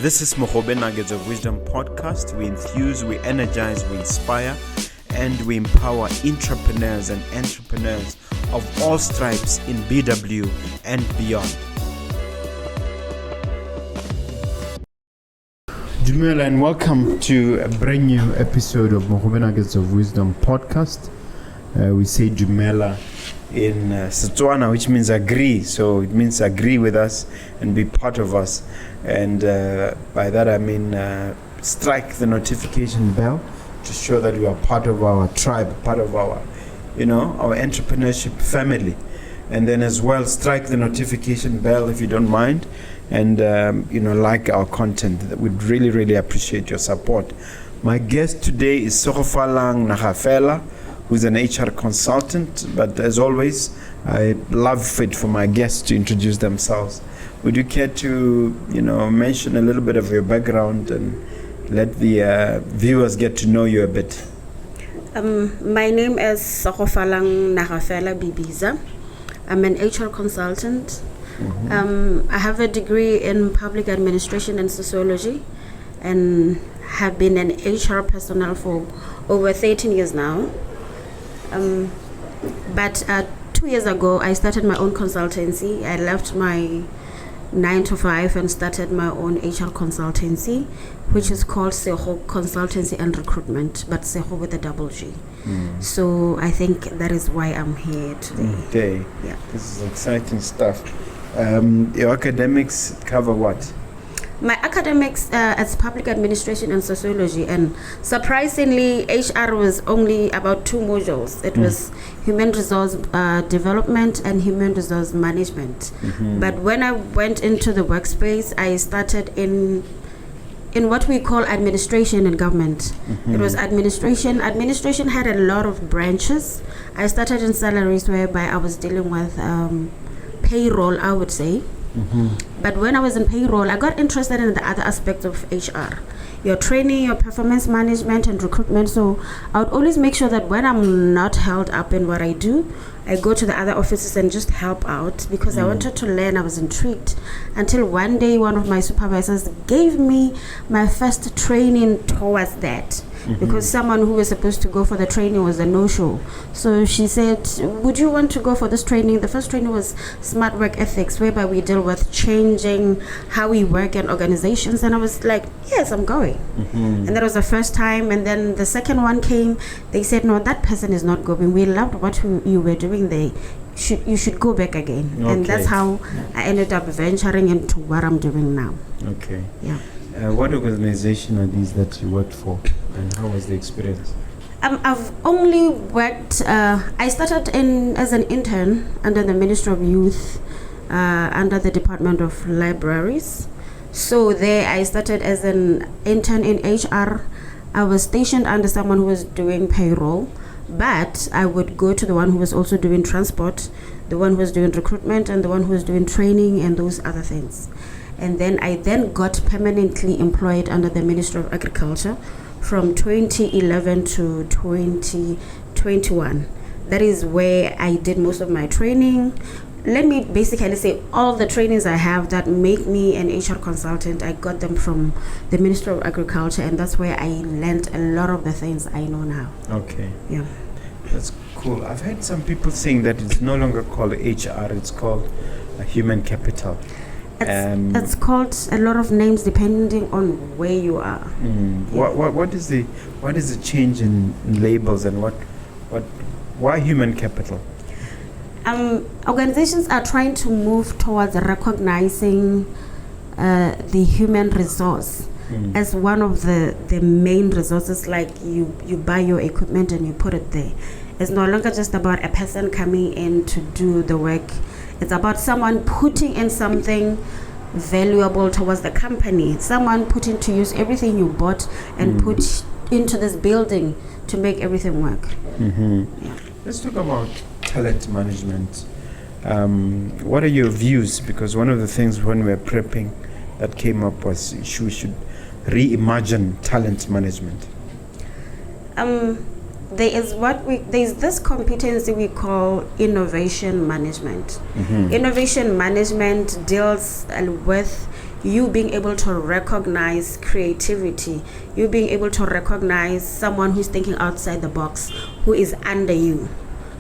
This is Mogobe Nuggets of Wisdom podcast. We enthuse, we energize, we inspire, and we empower entrepreneurs and entrepreneurs of all stripes in BW and beyond. Dumela, and welcome to a brand new episode of Mogobe Nuggets of Wisdom podcast. We say Dumela in Setswana, which means agree. So it means agree with us and be part of us. And by that I mean strike the notification bell to show that you are part of our tribe, part of our, our entrepreneurship family. And then as well, strike the notification bell if you don't mind, and like our content. We'd really, really appreciate your support. My guest today is Segofalang Nagafela, who's an HR consultant. But as always, I love it for my guests to introduce themselves. Would you care to, mention a little bit of your background and let the viewers get to know you a bit? My name is Segofalang Nagafela Bibiza. I'm an HR consultant. I have a degree in public administration and sociology, and have been an HR personnel for over 13 years now. But 2 years ago, I started my own consultancy. I left my 9 to 5 and started my own HR consultancy, which is called Seggo, Consultancy and Recruitment, but Seggo with a double G. So I think that is why I'm here today. Yeah. This is exciting stuff. Your academics cover what? My academics is public administration and sociology, and surprisingly, HR was only about 2 modules. It was human resource development and human resource management. But when I went into the workspace, I started in what we call administration and government. It was administration. Administration had a lot of branches. I started in salaries, whereby I was dealing with payroll, I would say. But when I was in payroll, I got interested in the other aspects of HR, your training, your performance management and recruitment. So I would always make sure that when I'm not held up in what I do, I go to the other offices and just help out, because I wanted to learn. I was intrigued until one day one of my supervisors gave me my first training towards that. Because someone who was supposed to go for the training was a no-show. So she said, would you want to go for this training? The first training was smart work ethics, whereby we deal with changing how we work in organizations. And I was like, yes, I'm going. And that was the first time. And then the second one came. They said, no, that person is not going. We loved what you were doing there. You should go back again. Okay. And that's how I ended up venturing into what I'm doing now. Okay. Yeah. What organization are these that you worked for, and how was the experience? I've only worked, I started as an intern under the Ministry of Youth, under the Department of Libraries. So there I started as an intern in HR. I was stationed under someone who was doing payroll, but I would go to the one who was also doing transport, the one who was doing recruitment, and the one who was doing training and those other things. And then I got permanently employed under the Ministry of Agriculture from 2011 to 2021. That is where I did most of my training. Let me basically say all the trainings I have that make me an HR consultant, I got them from the Ministry of Agriculture, and that's where I learned a lot of the things I know now. Okay. Yeah. That's cool. I've heard some people saying that it's no longer called HR, it's called human capital. It's called a lot of names depending on where you are. What is the change in labels, and why human capital? Organizations are trying to move towards recognizing the human resource as one of the main resources. Like you buy your equipment and you put it there. It's no longer just about a person coming in to do the work. It's about someone putting in something valuable towards the company, someone putting to use everything you bought and put into this building to make everything work. Yeah. Let's talk about talent management. What are your views? Because one of the things when we were prepping that came up was we should reimagine talent management. There's this competency we call innovation management. Innovation management deals with you being able to recognize creativity, you being able to recognize someone who's thinking outside the box, who is under you.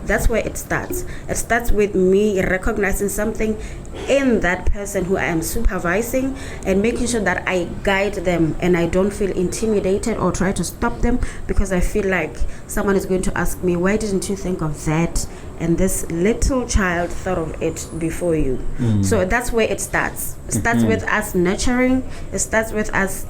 That's where it starts. It starts with me recognizing something in that person who I am supervising and making sure that I guide them and I don't feel intimidated or try to stop them because I feel like someone is going to ask me, why didn't you think of that? And this little child thought of it before you. So that's where it starts. It starts with us nurturing. It starts with us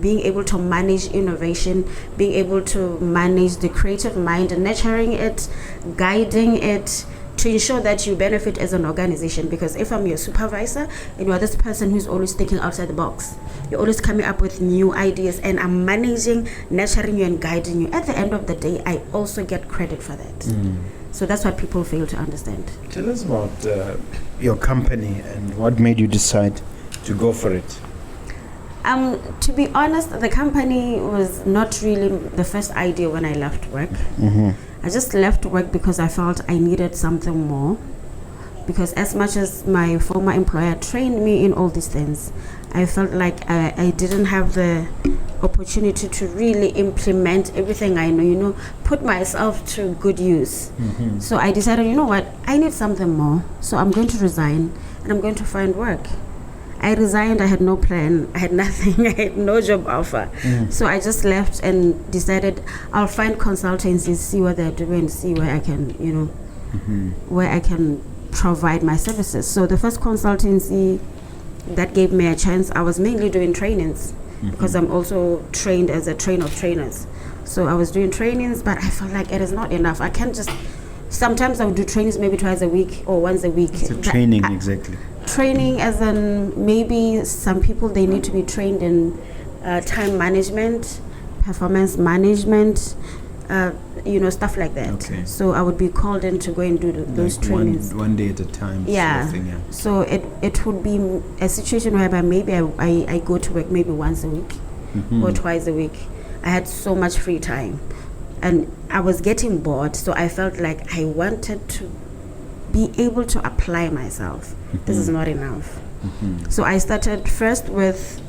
being able to manage innovation, being able to manage the creative mind, nurturing it, guiding it, to ensure that you benefit as an organization. Because if I'm your supervisor and you are this person who's always thinking outside the box, you're always coming up with new ideas, and I'm managing, nurturing you and guiding you, at the end of the day, I also get credit for that. So that's what people fail to understand. Tell us about your company and what made you decide to go for it. To be honest, the company was not really the first idea when I left work. I just left work because I felt I needed something more. Because as much as my former employer trained me in all these things, I felt like I didn't have the opportunity to really implement everything I know, put myself to good use. So I decided, you know what, I need something more. So I'm going to resign and I'm going to find work. I resigned, I had no plan, I had nothing, I had no job offer. So I just left and decided I'll find consultancies, see what they're doing, see where I can, where I can provide my services. So the first consultancy that gave me a chance, I was mainly doing trainings because I'm also trained as a trainer of trainers. So I was doing trainings, but I felt like it is not enough. I can't just, sometimes I would do trainings maybe twice a week or once a week. It's a training, exactly. Training as in maybe some people, they need to be trained in time management, performance management, stuff like that. Okay. So I would be called in to go and do those like trainings. One day at a time. Yeah. Sort of thing, yeah. So it would be a situation whereby maybe I go to work maybe once a week or twice a week. I had so much free time and I was getting bored. So I felt like I wanted to be able to apply myself. This is not enough. So I started first with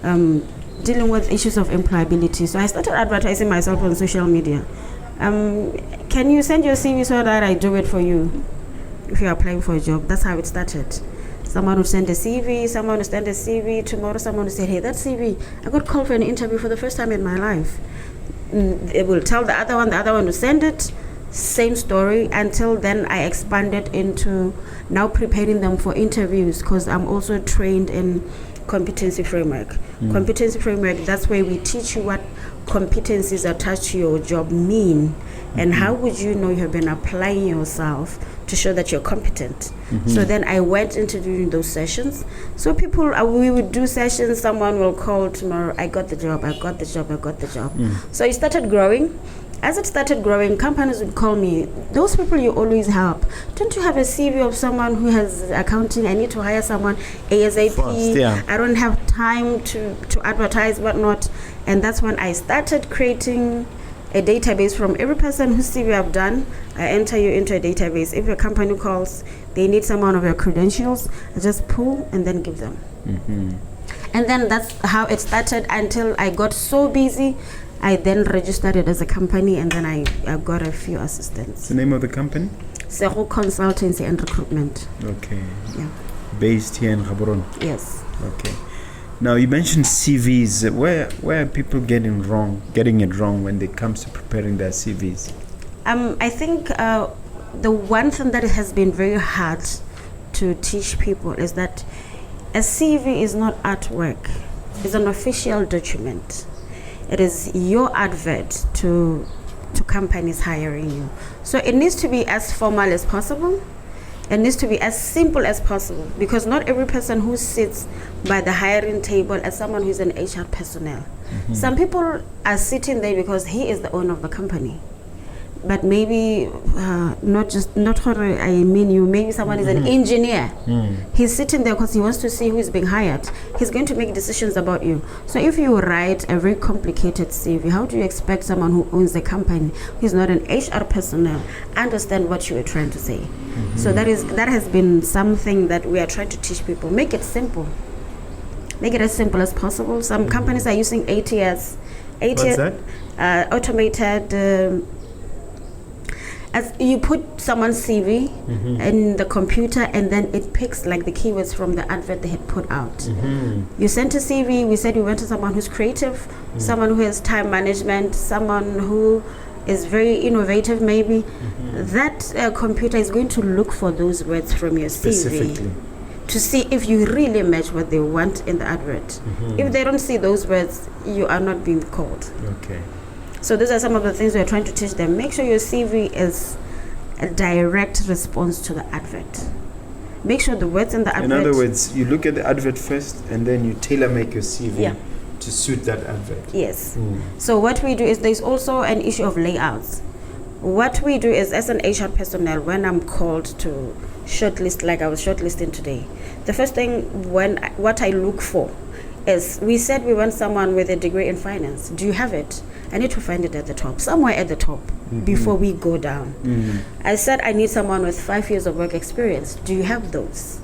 dealing with issues of employability. So I started advertising myself on social media. Can you send your CV so that I do it for you if you're applying for a job? That's how it started. Someone would send a CV, someone would send a CV. Tomorrow someone would say, hey, that CV, I got called for an interview for the first time in my life. It will tell the other one to send it. Same story, until then I expanded into now preparing them for interviews, because I'm also trained in competency framework. Competency framework, that's where we teach you what competencies attached to your job mean, and how would you know you have been applying yourself to show that you're competent. So then I went into doing those sessions. So people, we would do sessions, someone will call tomorrow, I got the job. So it started growing. As it started growing, companies would call me, those people you always help, don't you have a CV of someone who has accounting? I need to hire someone ASAP. Fast, yeah. I don't have time to advertise, whatnot. And that's when I started creating a database from every person whose CV I've done. I enter you into a database. If your company calls, they need someone of your credentials, I just pull and then give them. And then that's how it started until I got so busy. I then registered it as a company, and then I got a few assistants. What's the name of the company? Seggo Consultancy and Recruitment. Okay. Yeah. Based here in Gaborone. Yes. Okay. Now you mentioned CVs. Where are people getting it wrong when it comes to preparing their CVs? I think the one thing that has been very hard to teach people is that a CV is not artwork. It's an official document. It is your advert to companies hiring you. So it needs to be as formal as possible. It needs to be as simple as possible, because not every person who sits by the hiring table as someone who's an HR personnel. Some people are sitting there because he is the owner of the company. But maybe not for you. Maybe someone is an engineer. He's sitting there because he wants to see who is being hired. He's going to make decisions about you. So if you write a very complicated CV, how do you expect someone who owns the company, who is not an HR personnel, understand what you are trying to say? So that has been something that we are trying to teach people. Make it simple. Make it as simple as possible. Some companies are using ATS. What's that? Automated. As you put someone's CV in the computer, and then it picks like the keywords from the advert they had put out. You sent a CV. We said we went to someone who's creative, someone who has time management, someone who is very innovative maybe. That computer is going to look for those words from your CV to see if you really match what they want in the advert. If they don't see those words, you are not being called. Okay. So these are some of the things we're trying to teach them. Make sure your CV is a direct response to the advert. Make sure the words in the advert... In other words, you look at the advert first and then you tailor-make your CV to suit that advert. Yes. So what we do is there's also an issue of layouts. What we do is, as an HR personnel, when I'm called to shortlist, like I was shortlisting today, the first thing what I look for is, we said we want someone with a degree in finance. Do you have it? I need to find it at the top, somewhere at the top, before we go down. I said I need someone with 5 years of work experience. Do you have those?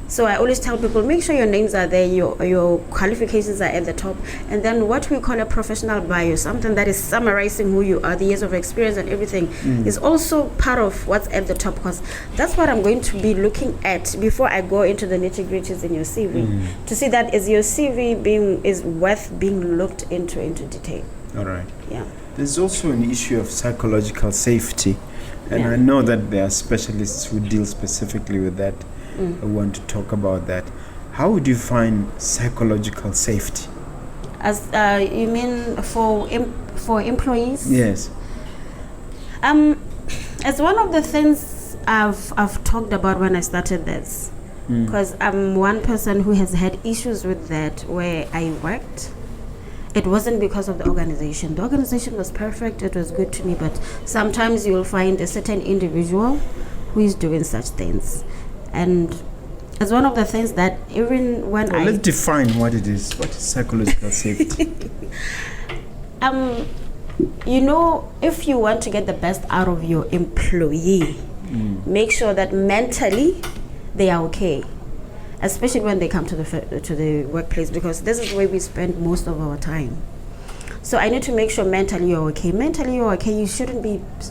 So I always tell people, make sure your names are there, your qualifications are at the top, and then what we call a professional bio, something that is summarizing who you are, the years of experience and everything, is also part of what's at the top, because that's what I'm going to be looking at before I go into the nitty-gritties in your CV, to see that is your CV is worth being looked into detail. All right. Yeah. There's also an issue of psychological safety, and I know that there are specialists who deal specifically with that. I want to talk about that. How would you find psychological safety? As you mean for employees? Yes. It's one of the things I've talked about when I started this, because I'm one person who has had issues with that where I worked. It wasn't because of the organization. The organization was perfect. It was good to me, but sometimes you'll find a certain individual who is doing such things. And it's one of the things that even when let's define what it is. What is psychological safety? You know, if you want to get the best out of your employee, make sure that mentally they are okay, especially when they come to the workplace, because this is where we spend most of our time. So I need to make sure mentally you're okay. Mentally you're okay.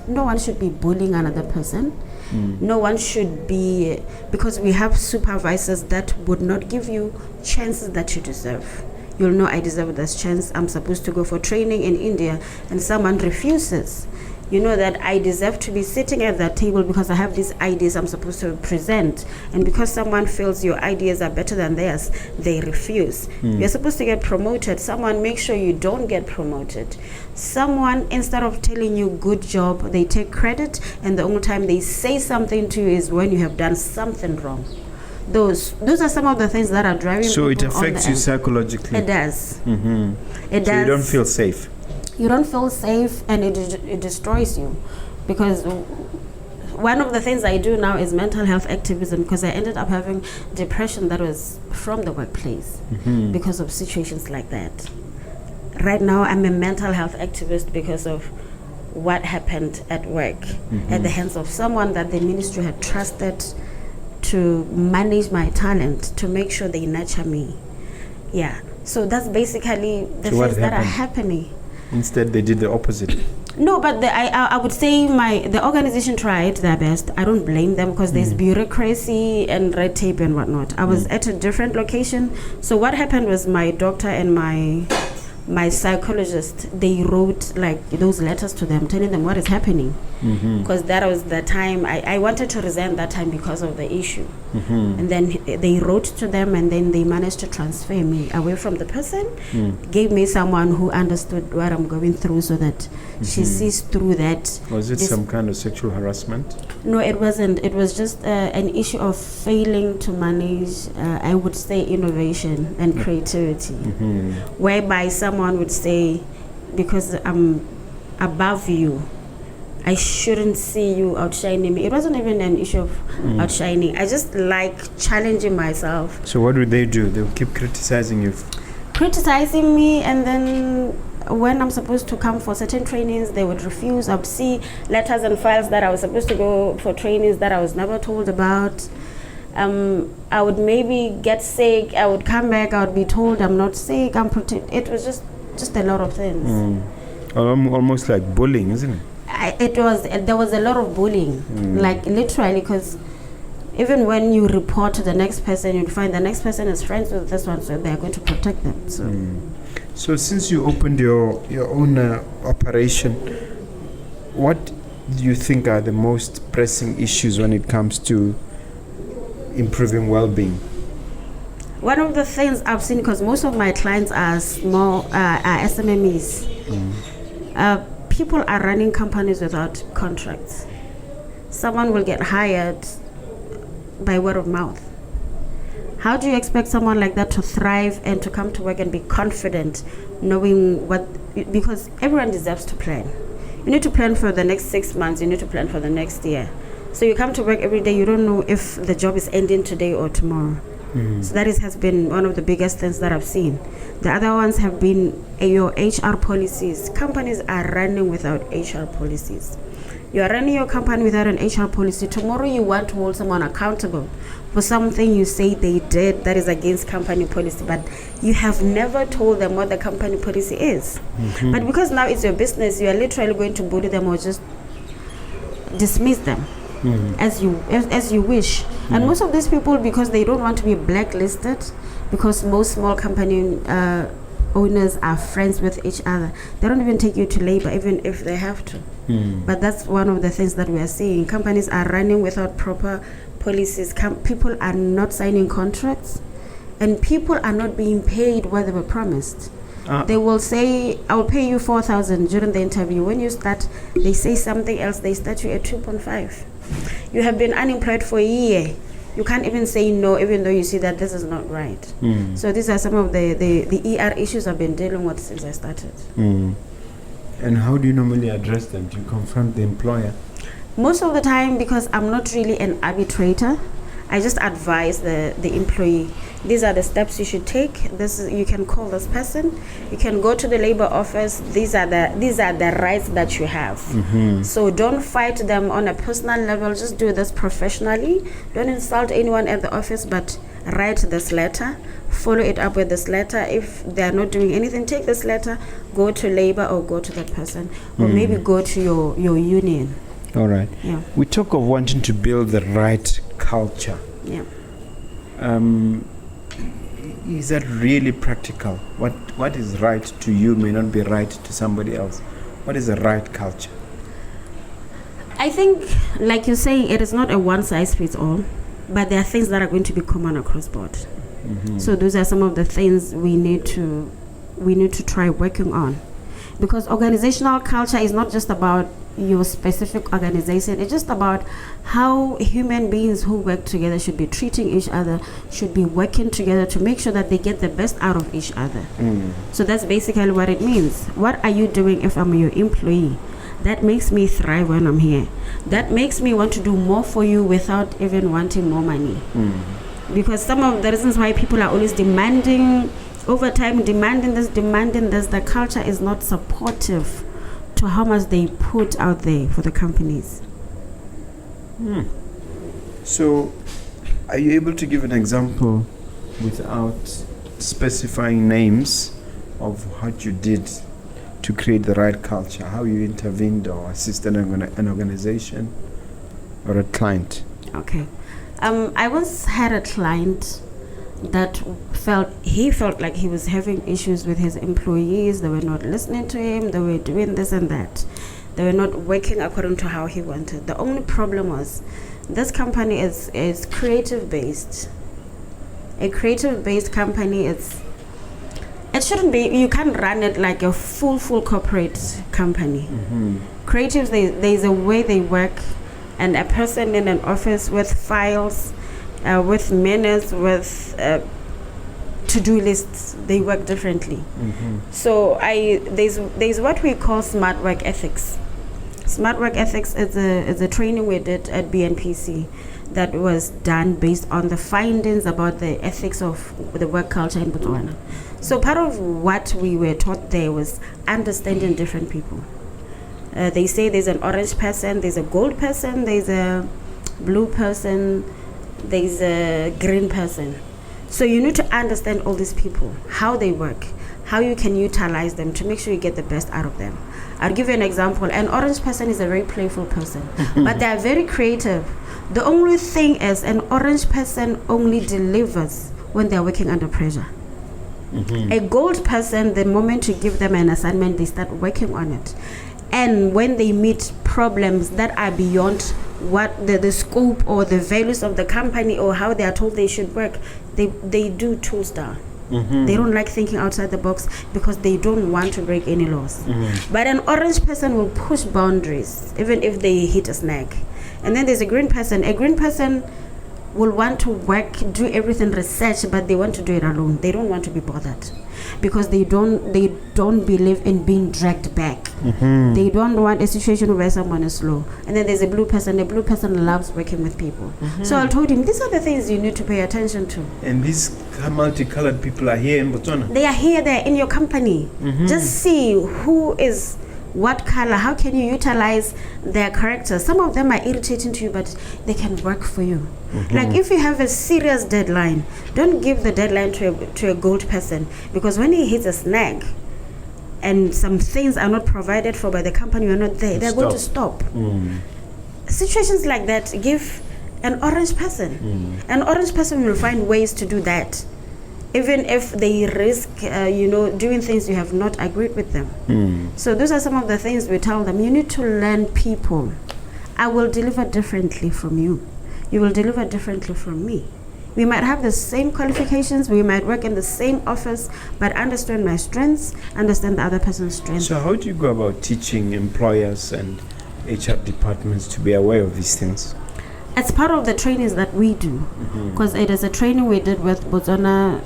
No one should be bullying another person. No one should be, because we have supervisors that would not give you chances that you deserve. You'll know, I deserve this chance. I'm supposed to go for training in India and someone refuses. You know that I deserve to be sitting at that table because I have these ideas I'm supposed to present. And because someone feels your ideas are better than theirs, they refuse. You're supposed to get promoted. Someone makes sure you don't get promoted. Someone, instead of telling you good job, they take credit, and the only time they say something to you is when you have done something wrong. Those are some of the things that are driving So it people affects you psychologically? It does. It does. So you don't feel safe? You don't feel safe, and it destroys you, because one of the things I do now is mental health activism, because I ended up having depression that was from the workplace because of situations like that. Right now I'm a mental health activist because of what happened at work at the hands of someone that the ministry had trusted to manage my talent, to make sure they nurture me. Yeah, so that's basically the things that are happening. Instead, they did the opposite. No, but I would say the organization tried their best. I don't blame them, because there's bureaucracy and red tape and whatnot. I was at a different location. So what happened was my doctor and my psychologist, they wrote like those letters to them telling them what is happening, because that was the time I wanted to resign that time because of the issue. And then they wrote to them, and then they managed to transfer me away from the person, gave me someone who understood what I'm going through, so that she sees through that. Was it some kind of sexual harassment? No, it wasn't. It was just an issue of failing to manage, I would say, innovation and creativity, whereby someone would say, because I'm above you, I shouldn't see you outshining me. It wasn't even an issue of outshining. I just like challenging myself. So what would they do? They would keep criticizing you? Criticizing me, and then when I'm supposed to come for certain trainings, they would refuse. I would see letters and files that I was supposed to go for trainings that I was never told about. I would maybe get sick, I would come back, I would be told I'm not sick, I'm protected. It was just a lot of things. Almost like bullying, isn't it? There was a lot of bullying, like literally, because even when you report to the next person, you'd find the next person is friends with this one, so they're going to protect them. So since you opened your own operation, what do you think are the most pressing issues when it comes to improving well-being? One of the things I've seen, because most of my clients are small, are SMMEs. People are running companies without contracts. Someone will get hired by word of mouth. How do you expect someone like that to thrive and to come to work and be confident, knowing what, because everyone deserves to plan. You need to plan for the next 6 months, you need to plan for the next year. So you come to work every day, you don't know if the job is ending today or tomorrow. So that has been one of the biggest things that I've seen. The other ones have been your HR policies. Companies are running without HR policies. You are running your company without an HR policy. Tomorrow you want to hold someone accountable for something you say they did that is against company policy, but you have never told them what the company policy is. But because now it's your business, you are literally going to bully them or just dismiss them as you wish. And most of these people, because they don't want to be blacklisted, because most small company owners are friends with each other, they don't even take you to labor, even if they have to. But that's one of the things that we are seeing. Companies are running without proper policies. People are not signing contracts, and people are not being paid what they were promised. They will say, I will pay you 4,000 during the interview. When you start, they say something else. They start you at 2.5. You have been unemployed for a year. You can't even say no, even though you see that this is not right. So these are some of the ER issues I've been dealing with since I started. And how do you normally address them? Do you confront the employer? Most of the time, because I'm not really an arbitrator, I just advise the employee. These are the steps you should take. You can call this person. You can go to the labor office. These are the rights that you have. So don't fight them on a personal level. Just do this professionally. Don't insult anyone at the office, but write this letter. Follow it up with this letter. If they are not doing anything, take this letter, go to labor or go to that person, or maybe go to your union. All right. Yeah. We talk of wanting to build the right culture. Yeah. Is that really practical? What is right to you may not be right to somebody else. What is the right culture? I think, like you say, it is not a one size fits all, but there are things that are going to be common across board. So those are some of the things we need to try working on, because organizational culture is not just about your specific organization. It's just about how human beings who work together should be treating each other, should be working together to make sure that they get the best out of each other. So that's basically what it means. What are you doing if I'm your employee? That makes me thrive when I'm here. That makes me want to do more for you without even wanting more money. Because some of the reasons why people are always demanding overtime, demanding this, the culture is not supportive to how much they put out there for the companies. So, are you able to give an example without specifying names of what you did to create the right culture, how you intervened or assisted an organization or a client? Okay. I once had a client that felt like he was having issues with his employees. They were not listening to him. They were doing this and that. They were not working according to how he wanted. The only problem was this company is creative based. A creative based company, it shouldn't be, you can't run it like a full corporate company. Creatives, there's a way they work, and a person in an office with files, with minutes, with to-do lists, they work differently. So there's what we call smart work ethics. Smart work ethics is a training we did at BNPC that was done based on the findings about the ethics of the work culture in Botswana. So part of what we were taught there was understanding different people. They say there's an orange person, there's a gold person, there's a blue person, there's a green person. So you need to understand all these people, how they work, how you can utilize them to make sure you get the best out of them. I'll give you an example. An orange person is a very playful person, but they are very creative. The only thing is, an orange person only delivers when they are working under pressure. A gold person, the moment you give them an assignment, they start working on it. And when they meet problems that are beyond what the scope or the values of the company or how they are told they should work, they do tools down. They don't like thinking outside the box because they don't want to break any laws. But an orange person will push boundaries even if they hit a snag. And then there's a green person. A green person will want to work, do everything research, but they want to do it alone. They don't want to be bothered because they don't believe in being dragged back. They don't want a situation where someone is slow. And then there's a blue person. The blue person loves working with people. So I told him, these are the things you need to pay attention to. And these multicolored people are here in Botswana? They are here, they're in your company. Just see who is what color, how can you utilize their character. Some of them are irritating to you, but they can work for you. Like if you have a serious deadline, don't give the deadline to a gold person, because when he hits a snag and some things are not provided for by the company, you're not there, they're going to stop. Situations like that, give an orange person. An orange person will find ways to do that, even if they risk, doing things you have not agreed with them. So those are some of the things we tell them. You need to learn people. I will deliver differently from you. You will deliver differently from me. We might have the same qualifications, we might work in the same office, but understand my strengths, understand the other person's strengths. So how do you go about teaching employers and HR departments to be aware of these things? It's part of the trainings that we do, because it is a training we did with Botswana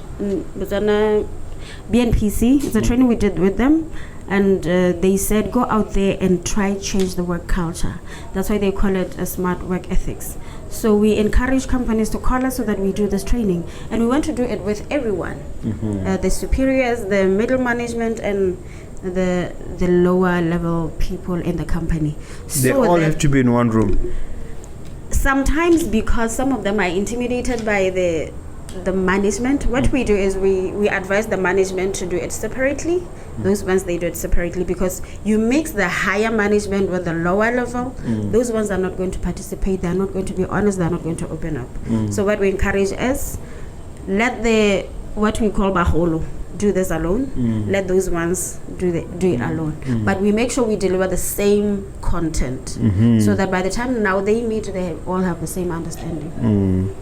BNPC. It's a training we did with them, and they said go out there and try change the work culture. That's why they call it a smart work ethics. So we encourage companies to call us so that we do this training, and we want to do it with everyone, the superiors, the middle management, and the lower level people in the company. They all have to be in one room. Sometimes, because some of them are intimidated by the management, what we do is we advise the management to do it separately. Those ones, they do it separately, because you mix the higher management with the lower level. Those ones are not going to participate, they're not going to be honest, they're not going to open up. So what we encourage is, let what we call baholo do this alone, let those ones do it alone. But we make sure we deliver the same content, so that by the time now they meet, they all have the same understanding.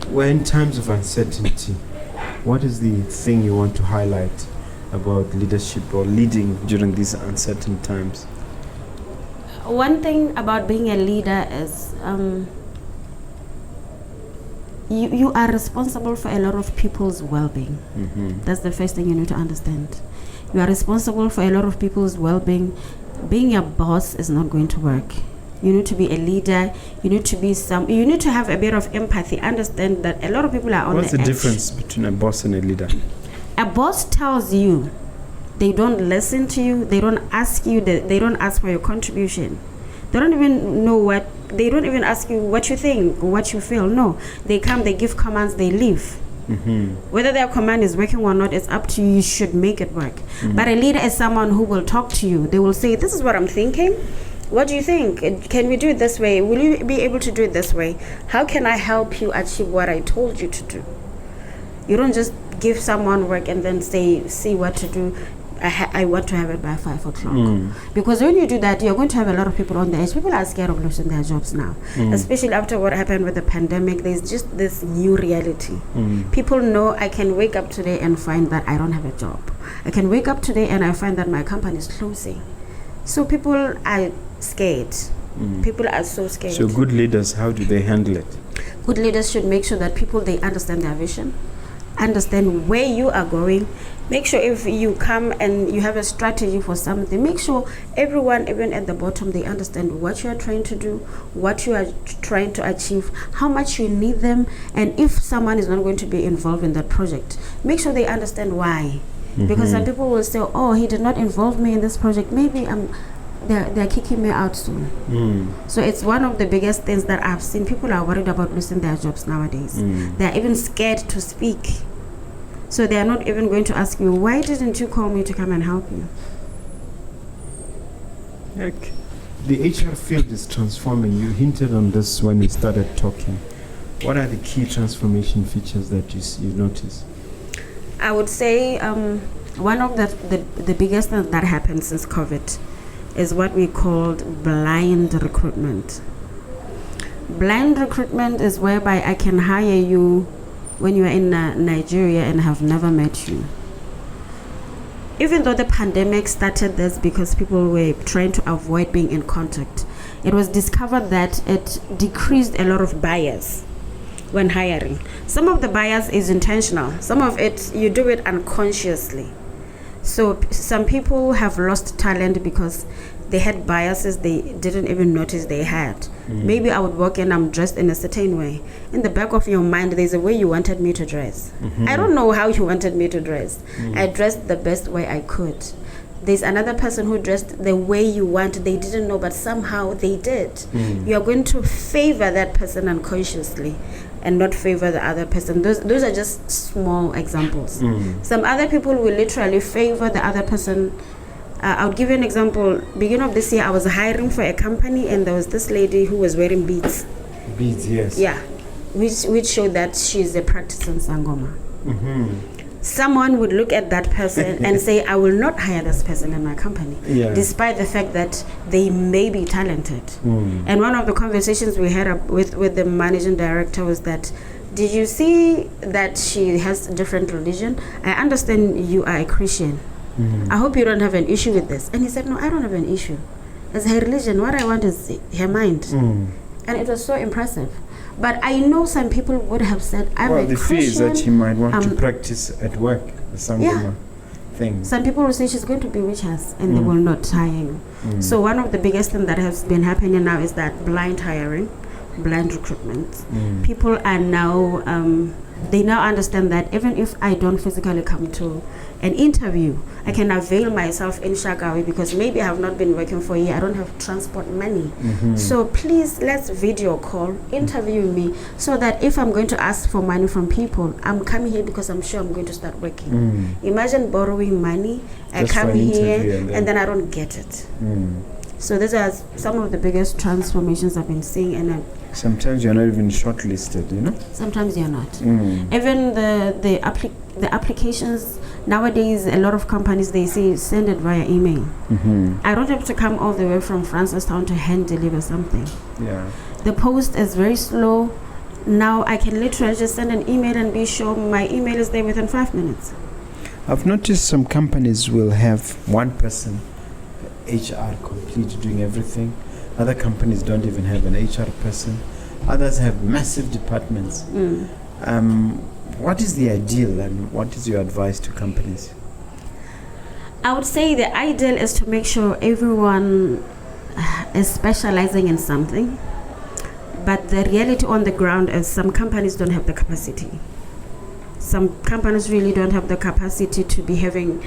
Well, in times of uncertainty, what is the thing you want to highlight about leadership or leading during these uncertain times? One thing about being a leader is you are responsible for a lot of people's well-being. That's the first thing you need to understand. You are responsible for a lot of people's well-being. Being a boss is not going to work. You need to be a leader. You need to have a bit of empathy. Understand that a lot of people are on the edge. What's the difference between a boss and a leader? A boss tells you. They don't listen to you. They don't ask you. They don't ask for your contribution. They don't even know they don't even ask you what you think, what you feel. No, they come, they give commands, they leave. Whether their command is working or not, it's up to you. You should make it work. But a leader is someone who will talk to you. They will say, this is what I'm thinking. What do you think? Can we do it this way? Will you be able to do it this way? How can I help you achieve what I told you to do? You don't just give someone work and then say, see what to do. I want to have it by 5 o'clock. Because when you do that, you're going to have a lot of people on the edge. People are scared of losing their jobs now. Especially after what happened with the pandemic, there's just this new reality. People know I can wake up today and find that I don't have a job. I can wake up today and I find that my company is closing. So people are scared. People are so scared. So good leaders, how do they handle it? Good leaders should make sure that they understand their vision, understand where you are going. Make sure if you come and you have a strategy for something, make sure everyone, even at the bottom, they understand what you are trying to do, what you are trying to achieve, how much you need them, and if someone is not going to be involved in that project, make sure they understand why. Because some people will say, oh, he did not involve me in this project. Maybe they're kicking me out soon. So it's one of the biggest things that I've seen. People are worried about losing their jobs nowadays. They're even scared to speak. So they're not even going to ask you, why didn't you call me to come and help you? Like, the HR field is transforming. You hinted on this when we started talking. What are the key transformation features that you notice? I would say one of the biggest things that happened since COVID is what we called blind recruitment. Blind recruitment is whereby I can hire you when you are in Nigeria and have never met you. Even though the pandemic started this because people were trying to avoid being in contact, it was discovered that it decreased a lot of bias when hiring. Some of the bias is intentional. Some of it, you do it unconsciously. So some people have lost talent because they had biases they didn't even notice they had. Maybe I would walk in, I'm dressed in a certain way. In the back of your mind, there's a way you wanted me to dress. I don't know how you wanted me to dress. I dressed the best way I could. There's another person who dressed the way you want. They didn't know, but somehow they did. You are going to favor that person unconsciously and not favor the other person. Those are just small examples. Some other people will literally favor the other person. I'll give you an example. Beginning of this year, I was hiring for a company, and there was this lady who was wearing beads. Beads, yes. Yeah, which showed that she's a practicing Sangoma. Someone would look at that person and say, I will not hire this person in my company, despite the fact that they may be talented. And one of the conversations we had with the managing director was that, did you see that she has a different religion? I understand you are a Christian. I hope you don't have an issue with this. And he said, no, I don't have an issue. It's her religion. What I want is her mind. And it was so impressive. But I know some people would have said, I'm a Christian. Well, the fear is that she might want to practice at work, the Sangoma thing. Some people will say she's going to bewitch us, and they will not hire you. So one of the biggest things that has been happening now is that blind hiring, blind recruitment. People are now, they now understand that even if I don't physically come to an interview, I can avail myself in Shagawi because maybe I have not been working for a year. I don't have transport money. So please, let's video call, interview me, so that if I'm going to ask for money from people, I'm coming here because I'm sure I'm going to start working. Imagine borrowing money, I come here and then I don't get it. So these are some of the biggest transformations I've been seeing, and sometimes you're not even shortlisted, you know? Sometimes you're not. Even the applications nowadays, a lot of companies, they say send it via email. I don't have to come all the way from Francistown to hand deliver something. The post is very slow. Now I can literally just send an email and be sure my email is there within 5 minutes. I've noticed some companies will have one person, HR complete, doing everything. Other companies don't even have an HR person. Others have massive departments. What is the ideal, and what is your advice to companies? I would say the ideal is to make sure everyone is specializing in something. But the reality on the ground is some companies don't have the capacity. Some companies really don't have the capacity to be having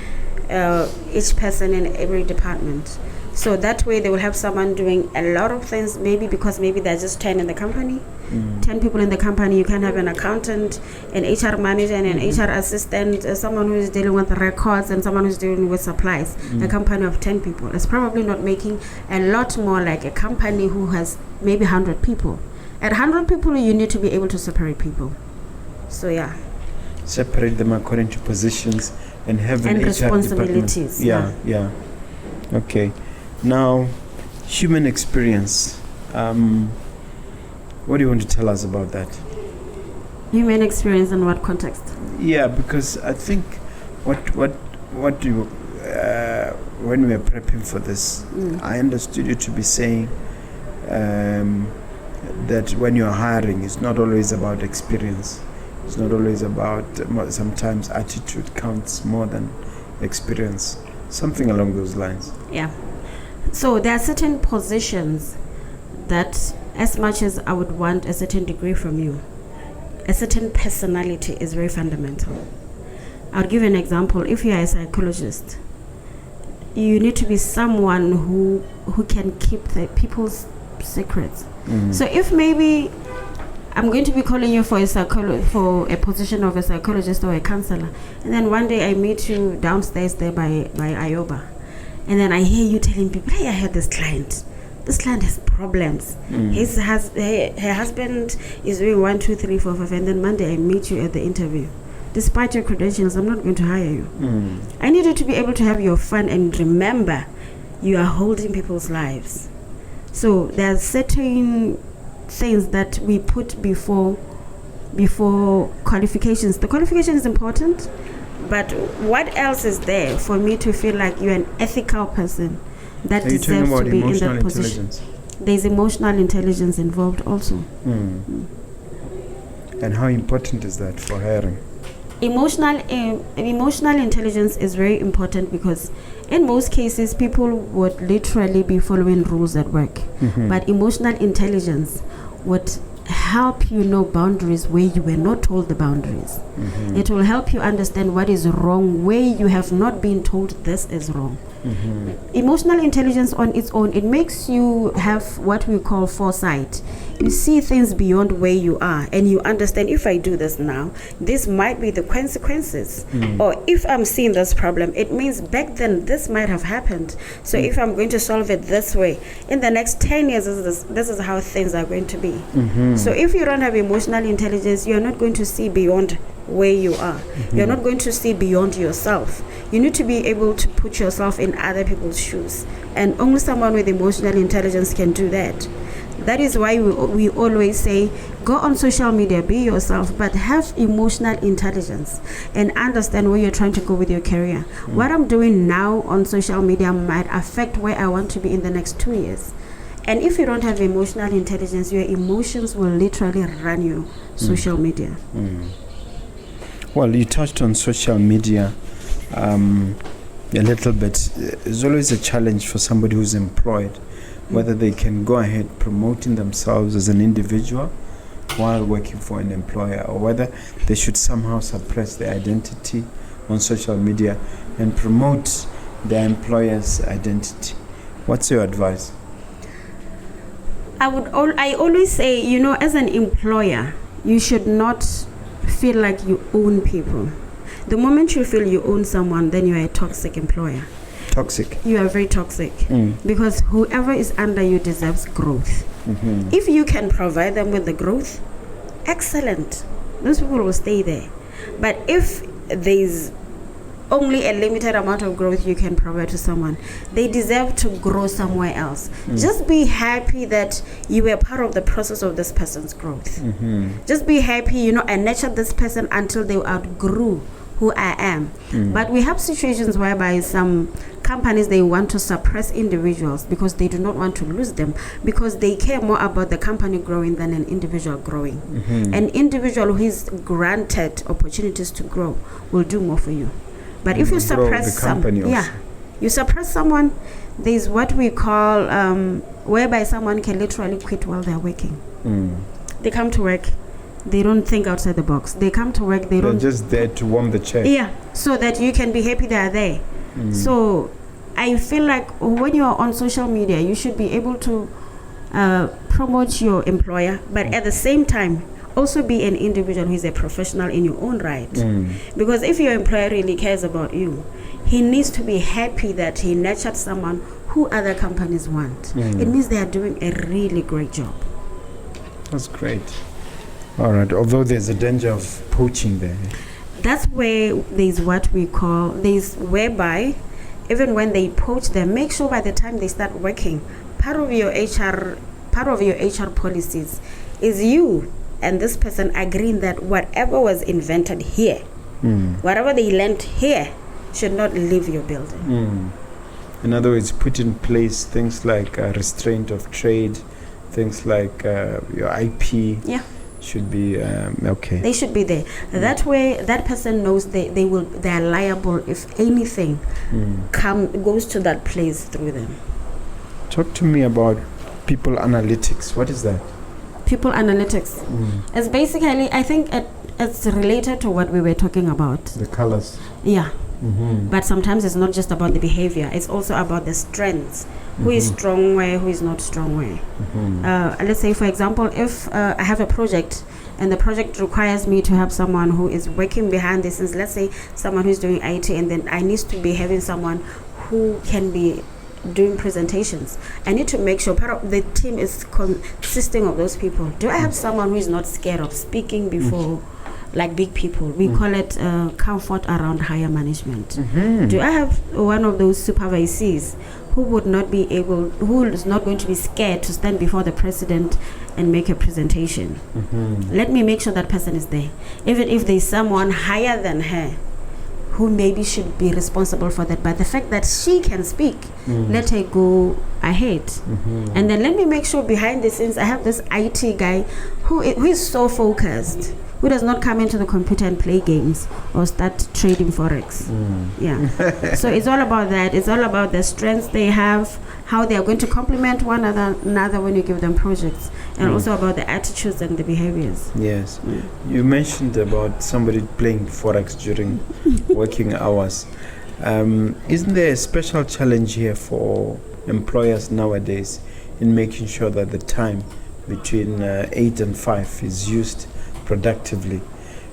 each person in every department. So that way they will have someone doing a lot of things, maybe because maybe there's just 10 in the company, 10 people in the company. You can have an accountant, an HR manager, and an HR assistant, someone who is dealing with records, and someone who's dealing with supplies. A company of 10 people is probably not making a lot more like a company who has maybe 100 people. At 100 people, you need to be able to separate people. So yeah. Separate them according to positions and have an HR responsibilities. Department. Yeah. Okay. Now, human experience. What do you want to tell us about that? Human experience in what context? Yeah, because I think what do you when we were prepping for this, I understood you to be saying that when you're hiring, it's not always about experience. It's not always about, sometimes attitude counts more than experience. Something along those lines. Yeah. So there are certain positions that, as much as I would want a certain degree from you, a certain personality is very fundamental. I'll give you an example. If you are a psychologist, you need to be someone who can keep the people's secrets. So if maybe I'm going to be calling you for a position of a psychologist or a counselor, and then one day I meet you downstairs there by Ayoba, and then I hear you telling people, hey, I had this client. This client has problems. Her husband is doing 1, 2, 3, 4, 5, and then Monday I meet you at the interview. Despite your credentials, I'm not going to hire you. I need you to be able to have your fun and remember you are holding people's lives. So there are certain things that we put before qualifications. The qualification is important, but what else is there for me to feel like you're an ethical person that deserves to be in that position? There's emotional intelligence involved also. And how important is that for hiring? Emotional intelligence is very important because in most cases people would literally be following rules at work, but emotional intelligence would help you know boundaries where you were not told the boundaries. It will help you understand what is wrong where you have not been told this is wrong. Emotional intelligence on its own, it makes you have what we call foresight. You see things beyond where you are and you understand, if I do this now, this might be the consequences. Or if I'm seeing this problem, it means back then this might have happened. So if I'm going to solve it this way, in the next 10 years, this is how things are going to be. So if you don't have emotional intelligence, you're not going to see beyond where you are. You're not going to see beyond yourself. You need to be able to put yourself in other people's shoes, and only someone with emotional intelligence can do that. That is why we always say, go on social media, be yourself, but have emotional intelligence and understand where you're trying to go with your career. What I'm doing now on social media might affect where I want to be in the next 2 years. And if you don't have emotional intelligence, your emotions will literally run your social media. Well, you touched on social media a little bit. It's always a challenge for somebody who's employed, whether they can go ahead promoting themselves as an individual while working for an employer, or whether they should somehow suppress their identity on social media and promote their employer's identity. What's your advice? I always say, as an employer, you should not feel like you own people. The moment you feel you own someone, then you are a toxic employer. Toxic. You are very toxic because whoever is under you deserves growth. If you can provide them with the growth, excellent. Those people will stay there. But if there's only a limited amount of growth you can provide to someone, they deserve to grow somewhere else. Just be happy that you were part of the process of this person's growth. Just be happy, I nurtured this person until they outgrew who I am. But we have situations whereby some companies, they want to suppress individuals because they do not want to lose them, because they care more about the company growing than an individual growing. An individual who is granted opportunities to grow will do more for you. But if you suppress you suppress someone, there's what we call whereby someone can literally quit while they're working. They come to work, they don't think outside the box. They come to work, they're just there to warm the chair. Yeah, so that you can be happy they are there. So I feel like when you're on social media, you should be able to promote your employer, but at the same time, also be an individual who is a professional in your own right. Because if your employer really cares about you, he needs to be happy that he nurtured someone who other companies want. It means they are doing a really great job. That's great. All right, although there's a danger of poaching there. That's where there's what we call, there's whereby even when they poach them, make sure by the time they start working, part of your HR policies is you and this person agreeing that whatever was invented here, whatever they learned here, should not leave your building. In other words, put in place things like restraint of trade, things like your IP. Should be okay. They should be there. That way, that person knows they are liable if anything goes to that place through them. Talk to me about people analytics. What is that? People analytics. It's basically, I think it's related to what we were talking about. The colors. Yeah. But sometimes it's not just about the behavior, it's also about the strengths. Who is strong where, who is not strong where. Let's say, for example, if I have a project and the project requires me to have someone who is working behind the scenes, let's say someone who's doing IT, and then I need to be having someone who can be doing presentations. I need to make sure part of the team is consisting of those people. Do I have someone who is not scared of speaking before like big people? We call it comfort around higher management. Do I have one of those supervisees who would not be able, who is not going to be scared to stand before the president and make a presentation? Let me make sure that person is there. Even if there's someone higher than her who maybe should be responsible for that, but the fact that she can speak, let her go ahead. And then let me make sure behind the scenes I have this IT guy who is so focused, who does not come into the computer and play games or start trading forex. So it's all about that. It's all about the strengths they have, how they are going to complement one another when you give them projects, and also about the attitudes and the behaviors. Yes. You mentioned about somebody playing forex during working hours. Isn't there a special challenge here for employers nowadays in making sure that the time between 8 and 5 is used productively?